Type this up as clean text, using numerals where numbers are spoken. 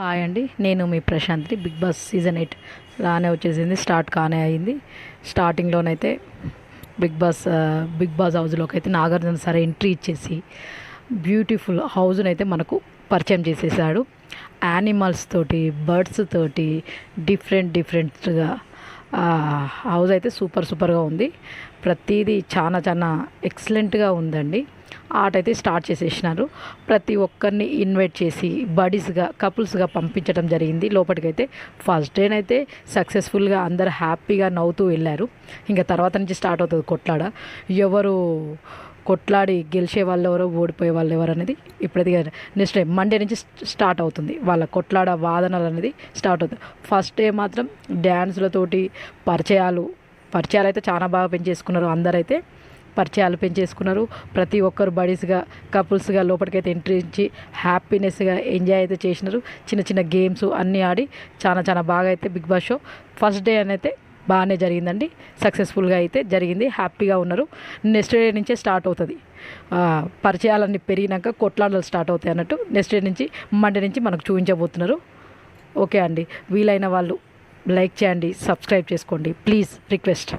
Hi అండి, నేను మీ ప్రశాంత్ని. Big boss season 8 రానే వచ్చేసింది, స్టార్ట్ కానే అయింది. స్టార్టింగ్లోనైతే బిగ్ బాస్ హౌస్లోకి అయితే నాగార్జున సరే ఎంట్రీ ఇచ్చేసి బ్యూటిఫుల్ హౌస్ని అయితే మనకు పరిచయం చేసేసాడు. యానిమల్స్ తోటి, బర్డ్స్ తోటి, డిఫరెంట్గా హౌస్ అయితే సూపర్గా ఉంది. ప్రతిదీ చాలా చాలా ఎక్సలెంట్గా ఉందండి. ఆట అయితే స్టార్ట్ చేసేసినారు. ప్రతి ఒక్కరిని ఇన్వైట్ చేసి బడీస్గా, కపుల్స్గా పంపించడం జరిగింది లోపలికైతే. ఫస్ట్ డేనైతే సక్సెస్ఫుల్గా అందరు హ్యాపీగా నవ్వుతూ వెళ్ళారు. ఇంకా తర్వాత నుంచి స్టార్ట్ అవుతుంది కొట్లాడ. ఎవరు కొట్లాడి గెలిచే వాళ్ళు ఎవరో, ఓడిపోయే వాళ్ళు ఎవరు అనేది ఇప్పుడైతే నెక్స్ట్ డే మండే నుంచి స్టార్ట్ అవుతుంది. వాళ్ళ కొట్లాడ వాదనలు అనేది స్టార్ట్ అవుతుంది. ఫస్ట్ డే మాత్రం డ్యాన్స్లతోటి పరిచయాలు అయితే చాలా బాగా పెంచేసుకున్నారు. అందరైతే పరిచయాలు పెంచేసుకున్నారు. ప్రతి ఒక్కరు బడీస్గా, కపుల్స్గా లోపలికైతే ఎంట్రీ ఇచ్చి హ్యాపీనెస్గా ఎంజాయ్ అయితే చేసినారు. చిన్న గేమ్స్ అన్నీ ఆడి చాలా బాగా అయితే Bigg Boss show first day అయితే బాగానే జరిగిందండి. సక్సెస్ఫుల్గా అయితే జరిగింది, హ్యాపీగా ఉన్నారు. నెక్స్ట్ డే నుంచే స్టార్ట్ అవుతుంది. పరిచయాలన్నీ పెరిగినాక కొట్లాటలు స్టార్ట్ అవుతాయి అన్నట్టు. నెక్స్ట్ డే నుంచి మండే నుంచి మనకు చూపించబోతున్నారు. ఓకే అండి, వీలైన వాళ్ళు లైక్ చేయండి, సబ్స్క్రైబ్ చేసుకోండి, ప్లీజ్ రిక్వెస్ట్.